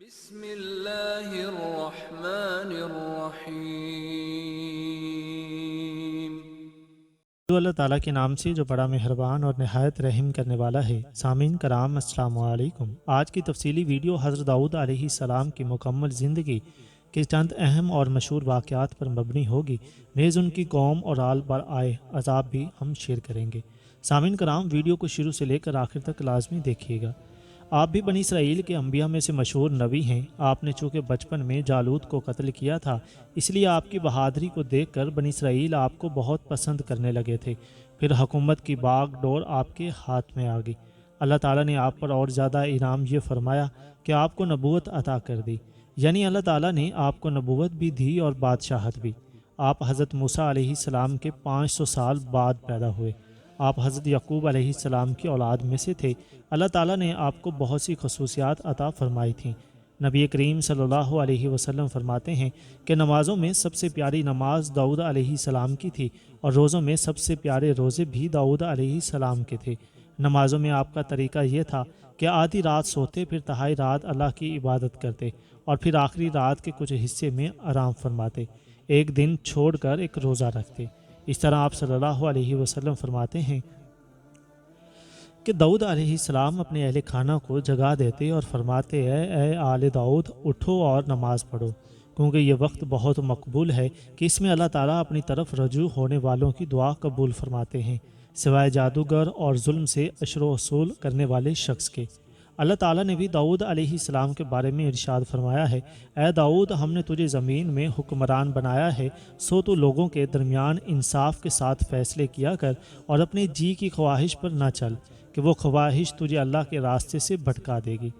بسم اللہ الرحمن الرحیم۔ اللہ تعالیٰ کے نام سے جو بڑا مہربان اور نہایت رحم کرنے والا ہے۔ سامعین کرام السلام علیکم۔ آج کی تفصیلی ویڈیو حضرت داؤد علیہ السلام کی مکمل زندگی کے چند اہم اور مشہور واقعات پر مبنی ہوگی، نیز ان کی قوم اور آل پر آئے عذاب بھی ہم شیئر کریں گے۔ سامعین کرام ویڈیو کو شروع سے لے کر آخر تک لازمی دیکھیے گا۔ آپ بھی بنی اسرائیل کے انبیاء میں سے مشہور نبی ہیں۔ آپ نے چونکہ بچپن میں جالوت کو قتل کیا تھا، اس لیے آپ کی بہادری کو دیکھ کر بنی اسرائیل آپ کو بہت پسند کرنے لگے تھے۔ پھر حکومت کی باغ ڈور آپ کے ہاتھ میں آ گئی۔ اللہ تعالیٰ نے آپ پر اور زیادہ انعام یہ فرمایا کہ آپ کو نبوت عطا کر دی، یعنی اللہ تعالیٰ نے آپ کو نبوت بھی دی اور بادشاہت بھی۔ آپ حضرت موسیٰ علیہ السلام کے 500 سال بعد پیدا ہوئے۔ آپ حضرت یعقوب علیہ السلام کی اولاد میں سے تھے۔ اللہ تعالیٰ نے آپ کو بہت سی خصوصیات عطا فرمائی تھیں۔ نبی کریم صلی اللہ علیہ وسلم فرماتے ہیں کہ نمازوں میں سب سے پیاری نماز داؤد علیہ السلام کی تھی، اور روزوں میں سب سے پیارے روزے بھی داؤد علیہ السلام کے تھے۔ نمازوں میں آپ کا طریقہ یہ تھا کہ آدھی رات سوتے، پھر تہائی رات اللہ کی عبادت کرتے، اور پھر آخری رات کے کچھ حصے میں آرام فرماتے، ایک دن چھوڑ کر ایک روزہ رکھتے۔ اس طرح آپ صلی اللہ علیہ وسلم فرماتے ہیں کہ داؤد علیہ السلام اپنے اہل خانہ کو جگا دیتے اور فرماتے اے آل داؤد، اٹھو اور نماز پڑھو، کیونکہ یہ وقت بہت مقبول ہے کہ اس میں اللہ تعالیٰ اپنی طرف رجوع ہونے والوں کی دعا قبول فرماتے ہیں، سوائے جادوگر اور ظلم سے عشر و وصول کرنے والے شخص کے۔ اللہ تعالیٰ نے بھی داؤد علیہ السلام کے بارے میں ارشاد فرمایا ہے، اے داؤد، ہم نے تجھے زمین میں حکمران بنایا ہے، سو تو لوگوں کے درمیان انصاف کے ساتھ فیصلے کیا کر، اور اپنے جی کی خواہش پر نہ چل کہ وہ خواہش تجھے اللہ کے راستے سے بھٹکا دے گی۔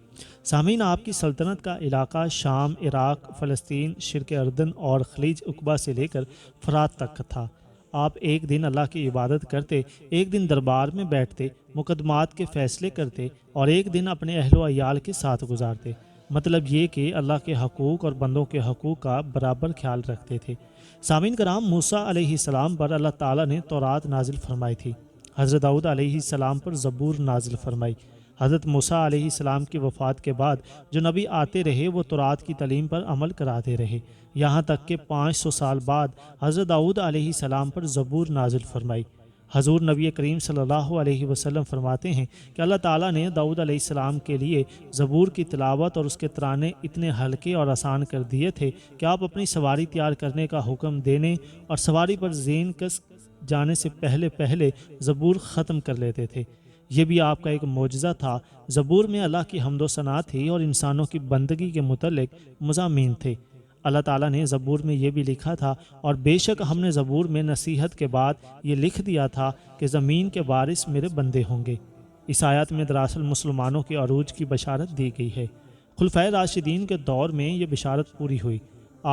سامعین، آپ کی سلطنت کا علاقہ شام، عراق، فلسطین، شرق اردن اور خلیج عقبہ سے لے کر فرات تک تھا۔ آپ ایک دن اللہ کی عبادت کرتے، ایک دن دربار میں بیٹھتے، مقدمات کے فیصلے کرتے، اور ایک دن اپنے اہل و عیال کے ساتھ گزارتے۔ مطلب یہ کہ اللہ کے حقوق اور بندوں کے حقوق کا برابر خیال رکھتے تھے۔ سامعین کرام، موسیٰ علیہ السلام پر اللہ تعالیٰ نے تورات نازل فرمائی تھی۔ حضرت داؤد علیہ السلام پر زبور نازل فرمائی۔ حضرت موسیٰ علیہ السلام کی وفات کے بعد جو نبی آتے رہے وہ تورات کی تعلیم پر عمل کراتے رہے، یہاں تک کہ 500 سال بعد حضرت داؤد علیہ السلام پر زبور نازل فرمائی۔ حضور نبی کریم صلی اللہ علیہ وسلم فرماتے ہیں کہ اللہ تعالیٰ نے داؤد علیہ السلام کے لیے زبور کی تلاوت اور اس کے ترانے اتنے ہلکے اور آسان کر دیے تھے کہ آپ اپنی سواری تیار کرنے کا حکم دینے اور سواری پر زین کس جانے سے پہلے زبور ختم کر لیتے تھے۔ یہ بھی آپ کا ایک معجزہ تھا۔ زبور میں اللہ کی حمد و ثنا تھی اور انسانوں کی بندگی کے متعلق مضامین تھے۔ اللہ تعالیٰ نے زبور میں یہ بھی لکھا تھا، اور بے شک ہم نے زبور میں نصیحت کے بعد یہ لکھ دیا تھا کہ زمین کے وارث میرے بندے ہوں گے۔ اس آیت میں دراصل مسلمانوں کے عروج کی بشارت دی گئی ہے۔ خلفائے راشدین کے دور میں یہ بشارت پوری ہوئی۔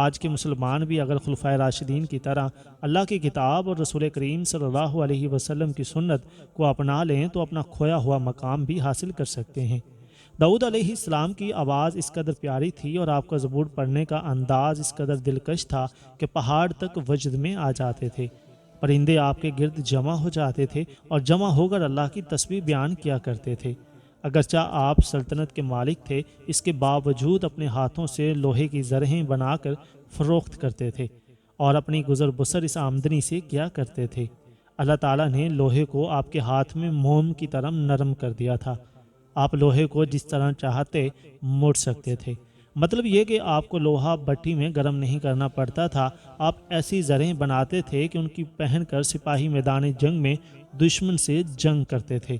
آج کے مسلمان بھی اگر خلفائے راشدین کی طرح اللہ کی کتاب اور رسول کریم صلی اللہ علیہ وسلم کی سنت کو اپنا لیں تو اپنا کھویا ہوا مقام بھی حاصل کر سکتے ہیں۔ داؤد علیہ السلام کی آواز اس قدر پیاری تھی اور آپ کا زبور پڑھنے کا انداز اس قدر دلکش تھا کہ پہاڑ تک وجد میں آ جاتے تھے، پرندے آپ کے گرد جمع ہو جاتے تھے اور جمع ہو کر اللہ کی تسبیح بیان کیا کرتے تھے۔ اگرچہ آپ سلطنت کے مالک تھے، اس کے باوجود اپنے ہاتھوں سے لوہے کی زرہیں بنا کر فروخت کرتے تھے، اور اپنی گزر بسر اس آمدنی سے کیا کرتے تھے۔ اللہ تعالیٰ نے لوہے کو آپ کے ہاتھ میں موم کی طرح نرم کر دیا تھا۔ آپ لوہے کو جس طرح چاہتے موڑ سکتے تھے۔ مطلب یہ کہ آپ کو لوہا بھٹی میں گرم نہیں کرنا پڑتا تھا۔ آپ ایسی زرہیں بناتے تھے کہ ان کی پہن کر سپاہی میدان جنگ میں دشمن سے جنگ کرتے تھے۔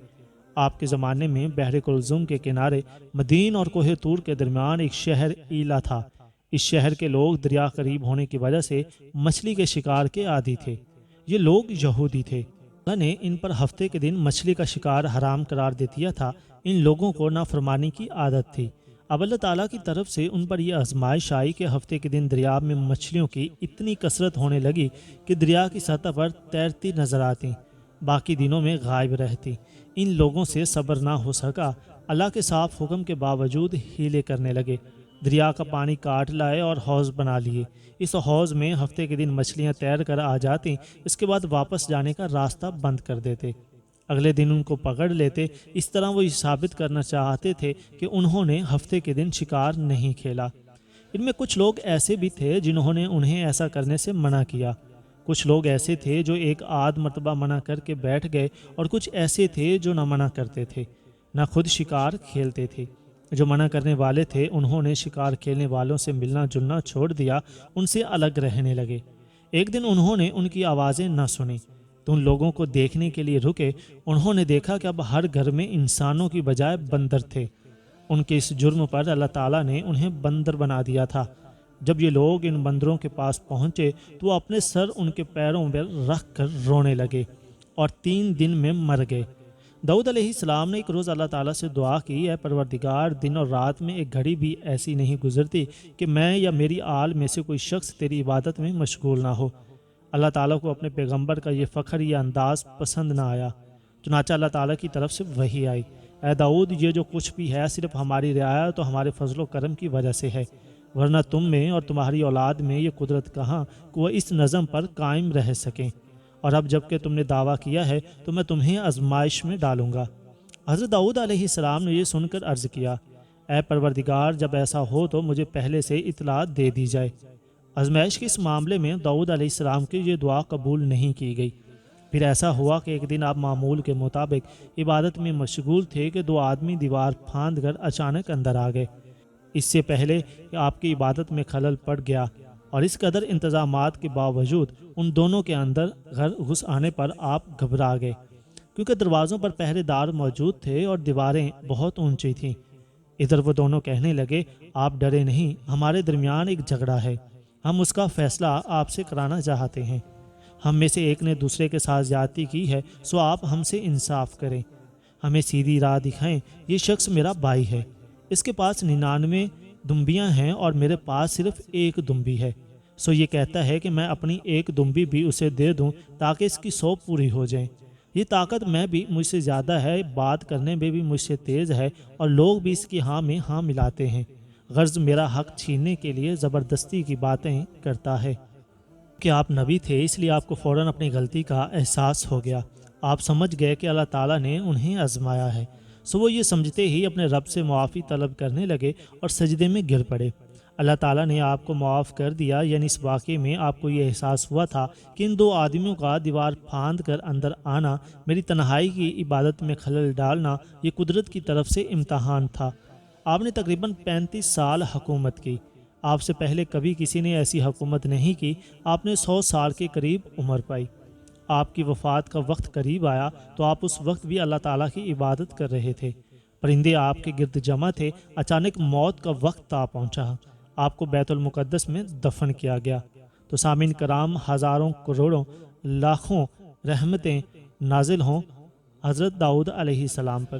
آپ کے زمانے میں بحر کلثوم کے کنارے مدین اور کوہ طور کے درمیان ایک شہر ایلا تھا۔ اس شہر کے لوگ دریا قریب ہونے کی وجہ سے مچھلی کے شکار کے عادی تھے۔ یہ لوگ یہودی تھے۔ اللہ نے ان پر ہفتے کے دن مچھلی کا شکار حرام قرار دے دیا تھا۔ ان لوگوں کو نافرمانی کی عادت تھی۔ اب اللہ تعالیٰ کی طرف سے ان پر یہ آزمائش آئی کہ ہفتے کے دن دریا میں مچھلیوں کی اتنی کثرت ہونے لگی کہ دریا کی سطح پر تیرتی نظر آتی، باقی دنوں میں غائب رہتی۔ ان لوگوں سے صبر نہ ہو سکا، اللہ کے صاف حکم کے باوجود ہیلے کرنے لگے، دریا کا پانی کاٹ لائے اور حوض بنا لیے۔ اس حوض میں ہفتے کے دن مچھلیاں تیر کر آ جاتی، اس کے بعد واپس جانے کا راستہ بند کر دیتے۔ اگلے دن ان کو پکڑ لیتے۔ اس طرح وہ یہ ثابت کرنا چاہتے تھے کہ انہوں نے ہفتے کے دن شکار نہیں کھیلا۔ ان میں کچھ لوگ ایسے بھی تھے جنہوں نے انہیں ایسا کرنے سے منع کیا۔ کچھ لوگ ایسے تھے جو ایک آدھ مرتبہ منع کر کے بیٹھ گئے، اور کچھ ایسے تھے جو نہ منع کرتے تھے نہ خود شکار کھیلتے تھے۔ جو منع کرنے والے تھے انہوں نے شکار کھیلنے والوں سے ملنا جلنا چھوڑ دیا، ان سے الگ رہنے لگے۔ ایک دن انہوں نے ان کی آوازیں نہ سنی تو ان لوگوں کو دیکھنے کے لیے رکے۔ انہوں نے دیکھا کہ اب ہر گھر میں انسانوں کی بجائے بندر تھے۔ ان کے اس جرم پر اللہ تعالیٰ نے انہیں بندر بنا دیا تھا۔ جب یہ لوگ ان بندروں کے پاس پہنچے تو وہ اپنے سر ان کے پیروں پر رکھ کر رونے لگے اور 3 دن میں مر گئے۔ داؤد علیہ السلام نے ایک روز اللہ تعالیٰ سے دعا کی، اے پروردگار، دن اور رات میں ایک گھڑی بھی ایسی نہیں گزرتی کہ میں یا میری آل میں سے کوئی شخص تیری عبادت میں مشغول نہ ہو۔ اللہ تعالیٰ کو اپنے پیغمبر کا یہ فخر یا انداز پسند نہ آیا، چنانچہ اللہ تعالیٰ کی طرف سے وحی آئی، اے داؤد، یہ جو کچھ بھی ہے صرف ہماری رعایت اور ہمارے فضل و کرم کی وجہ سے ہے، ورنہ تم میں اور تمہاری اولاد میں یہ قدرت کہاں کہ وہ اس نظم پر قائم رہ سکیں، اور اب جب کہ تم نے دعویٰ کیا ہے تو میں تمہیں آزمائش میں ڈالوں گا۔ حضرت داؤد علیہ السلام نے یہ سن کر عرض کیا، اے پروردگار، جب ایسا ہو تو مجھے پہلے سے اطلاع دے دی جائے۔ آزمائش کے اس معاملے میں داؤد علیہ السلام کی یہ دعا قبول نہیں کی گئی۔ پھر ایسا ہوا کہ ایک دن آپ معمول کے مطابق عبادت میں مشغول تھے کہ 2 آدمی دیوار پھاند کر اچانک اندر آ گئے۔ اس سے پہلے کہ آپ کی عبادت میں خلل پڑ گیا، اور اس قدر انتظامات کے باوجود ان دونوں کے اندر گھس آنے پر آپ گھبرا گئے، کیونکہ دروازوں پر پہرے دار موجود تھے اور دیواریں بہت اونچی تھیں۔ ادھر وہ دونوں کہنے لگے، آپ ڈرے نہیں، ہمارے درمیان ایک جھگڑا ہے، ہم اس کا فیصلہ آپ سے کرانا چاہتے ہیں۔ ہم میں سے ایک نے دوسرے کے ساتھ زیادتی کی ہے، سو آپ ہم سے انصاف کریں، ہمیں سیدھی راہ دکھائیں۔ یہ شخص میرا بھائی ہے، اس کے پاس 99 دمبیاں ہیں اور میرے پاس صرف 1 دمبی ہے، سو یہ کہتا ہے کہ میں اپنی 1 دمبی بھی اسے دے دوں تاکہ اس کی 100 پوری ہو جائیں۔ یہ طاقت میں بھی مجھ سے زیادہ ہے، بات کرنے میں بھی مجھ سے تیز ہے، اور لوگ بھی اس کی ہاں میں ہاں ملاتے ہیں۔ غرض میرا حق چھیننے کے لیے زبردستی کی باتیں کرتا ہے۔ کہ آپ نبی تھے اس لیے آپ کو فوراً اپنی غلطی کا احساس ہو گیا۔ آپ سمجھ گئے کہ اللہ تعالیٰ نے انہیں آزمایا ہے، سو وہ یہ سمجھتے ہی اپنے رب سے معافی طلب کرنے لگے اور سجدے میں گر پڑے۔ اللہ تعالیٰ نے آپ کو معاف کر دیا، یعنی اس واقعے میں آپ کو یہ احساس ہوا تھا کہ ان 2 آدمیوں کا دیوار پھاند کر اندر آنا، میری تنہائی کی عبادت میں خلل ڈالنا، یہ قدرت کی طرف سے امتحان تھا۔ آپ نے تقریباً 35 سال حکومت کی۔ آپ سے پہلے کبھی کسی نے ایسی حکومت نہیں کی۔ آپ نے 100 سال کے قریب عمر پائی۔ آپ کی وفات کا وقت قریب آیا تو آپ اس وقت بھی اللہ تعالیٰ کی عبادت کر رہے تھے۔ پرندے آپ کے گرد جمع تھے۔ اچانک موت کا وقت آ پہنچا، آپ کو بیت المقدس میں دفن کیا گیا۔ تو سامعین کرام، ہزاروں کروڑوں لاکھوں رحمتیں نازل ہوں حضرت داؤد علیہ السلام پر۔